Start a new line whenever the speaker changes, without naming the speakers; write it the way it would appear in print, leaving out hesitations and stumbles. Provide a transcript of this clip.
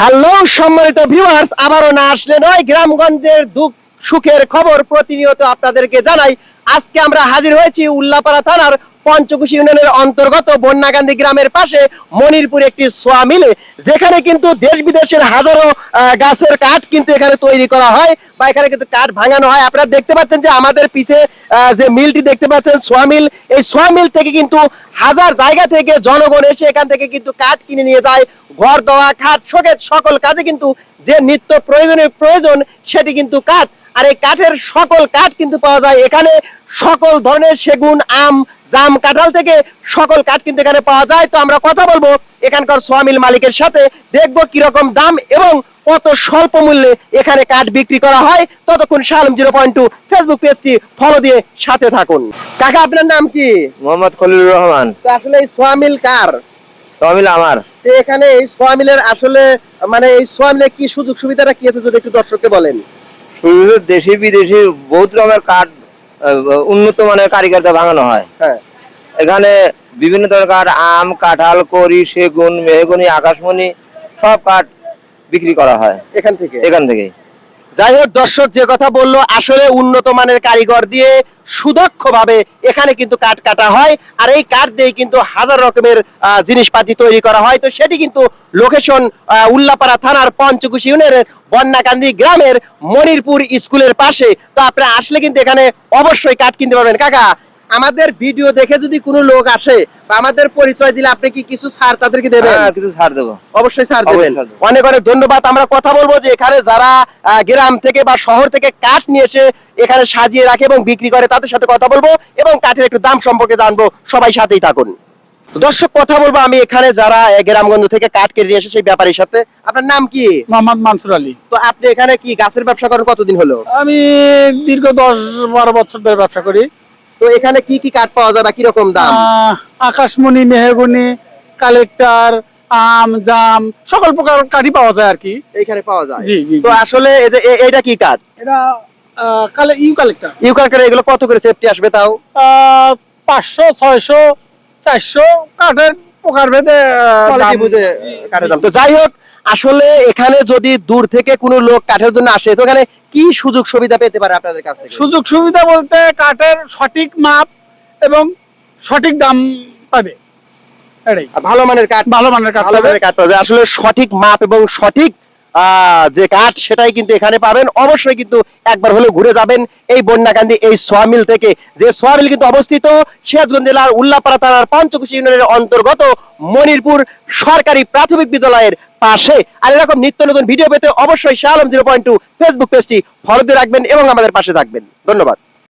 Hello সম্মানিত viewers, আবারও না আসলে নয়, গ্রামগঞ্জের দুঃখ সুখের খবর প্রতিনিয়ত আপনাদেরকে জানাই। আজকে আমরা হাজির হয়েছি উল্লাপাড়া থানার পঞ্চকুশি ইউনিয়নের অন্তর্গত বন্যাকান্দি গ্রামের পাশে মনিরপুর একটি সোয়া মিলে, যেখানে কিন্তু দেশ বিদেশের হাজারো গাছের কাঠ কিন্তু এখানে তৈরি করা হয় বা এখানে কিন্তু কাঠ ভাঙানো হয়। আপনারা দেখতে পাচ্ছেন যে আমাদের পিছে যে মিলটি দেখতে পাচ্ছেন সোয়া মিল, এই সোয়া মিল থেকে কিন্তু হাজার জায়গা থেকে জনগণ এসে এখান থেকে কিন্তু কাঠ কিনে নিয়ে যায়। ঘর দেওয়া, খাট শোকেত সকল কাজে কিন্তু যে নিত্য প্রয়োজনীয় প্রয়োজন সেটি কিন্তু কাঠ। আর এই কাঠের সকল কাঠ কিন্তু পাওয়া যায় এখানে। সকল ধরনের সেগুন, আম, জাম, কাঁঠাল থেকে সকল কাঠ কিন্তু এখানে পাওয়া যায়। তো আমরা কথা বলবো এখানকার সোয়ামিল মালিকের সাথে, দেখবো কিরকম দাম এবং কত স্বল্প মূল্যে এখানে কাঠ বিক্রি করা হয়। ততক্ষণ শালম 0.2 ফেসবুক পেজটি ফলো দিয়ে সাথে থাকুন। কাকা, আপনার নাম কি?
মোহাম্মদ খলিলুর রহমান।
তো আসলে এই সোয়ামিল কার?
সোয়ামিল আমার।
এখানে এই সোয়ামিলের আসলে মানে এই সোয়ামিলে কি সুযোগ সুবিধাটা কি আছে যদি একটু দর্শককে বলেন।
শুধু দেশি বিদেশি বহুত রকমের কাঠ, উন্নত মানের কারিগরদের ভাঙানো হয়।
হ্যাঁ,
এখানে বিভিন্ন ধরনের কাঠ, আম, কাঁঠাল, কড়ি, সেগুন, মেহগনি, আকাশমণি সব কাঠ বিক্রি করা হয়
এখান থেকে। যাই হোক, দর্শক যে কথা বললো, আসলে উন্নত মানের কারিগর দিয়ে সুদক্ষ ভাবে এখানে কিন্তু কাঠ কাটা হয়। আর এই কাঠ দিয়ে কিন্তু হাজার রকমের জিনিসপাতি তৈরি করা হয়। তো সেটি কিন্তু লোকেশন উল্লাপাড়া থানার পঞ্চকুশি ইউনিয়নের বন্যাকান্দি গ্রামের মনিরপুর স্কুলের পাশে। তো আপনারা আসলে কিন্তু এখানে অবশ্যই কাঠ কিনতে পারবেন। কাকা, আমাদের ভিডিও দেখে যদি কোনো লোক আসে বা আমাদের পরিচয় দিলে আপনি কি কিছু ছাড় তাদেরকে দেবেন?
কিছু ছাড় দেবো,
অবশ্যই ছাড় দেবেন। অনেক অনেক ধন্যবাদ। আমরা কথা বলবো যে এখানে যারা গ্রাম থেকে বা শহর থেকে কাঠ নিয়ে এসে এখানে সাজিয়ে রাখে এবং বিক্রি করে তাদের সাথে কথা বলবো এবং কাঠের একটু দাম সম্পর্কে জানবো। সবাই সাথেই থাকুন। দর্শক, কথা বলবো আমি এখানে যারা গ্রামগঞ্জ থেকে কাঠ কেটে নিয়ে এসে সেই ব্যাপারীর সাথে। আপনার নাম কি?
মোহাম্মদ মানসুর আলী।
তো আপনি এখানে কি গাছের ব্যবসা করেন কতদিন হলো?
আমি দীর্ঘ 10-12 বছর ধরে ব্যবসা করি।
তো এখানে কি কি কাঠ পাওয়া যায় বা কিরকম দাম?
আকাশমণি, মেহগনি, কালেক্টর, আম, জাম সকল প্রকার কাঠই পাওয়া যায় আর কি
এখানে পাওয়া যায়।
জি জি।
তো আসলে এই যে এটা কি কাঠ?
এটা ইউক্যালিপটাস।
ইউক্যালিপটাস এগুলো কত করে সেফটি আসবে তাও?
500, 600, 400 কাঠের প্রকার ভেদে
কোয়ালিটি বুঝে কাঠের দাম। তো যাই হোক, আসলে এখানে যদি দূর থেকে কোনো লোক কাঠের জন্য আসে তো এখানে কি সুযোগ সুবিধা পেতে পারে আপনাদের কাছ থেকে?
সুযোগ সুবিধা বলতে কাঠের সঠিক মাপ এবং সঠিক দাম পাবে। এটাই
ভালো মানের কাঠ,
ভালো মানের কাঠ
পাওয়া যায়। আসলে সঠিক মাপ এবং সঠিক যে কাঠ সেটাই কিন্তু এখানে পাবেন। অবশ্যই কিন্তু একবার হলেও ঘুরে যাবেন এই বন্যাকান্দি এই সোয়ামিল থেকে। যে সোয়ামিল কিন্তু অবস্থিত সিরাজগঞ্জ জেলার উল্লাপাড়া থানার পঞ্চকুশি ইউনিয়নের অন্তর্গত মনিরপুর সরকারি প্রাথমিক বিদ্যালয়ের পাশে। আর এরকম নিত্য নতুন ভিডিও পেতে অবশ্যই শালম 0.2 ফেসবুক পেজটি ফলো দিয়ে রাখবেন এবং আমাদের পাশে থাকবেন। ধন্যবাদ।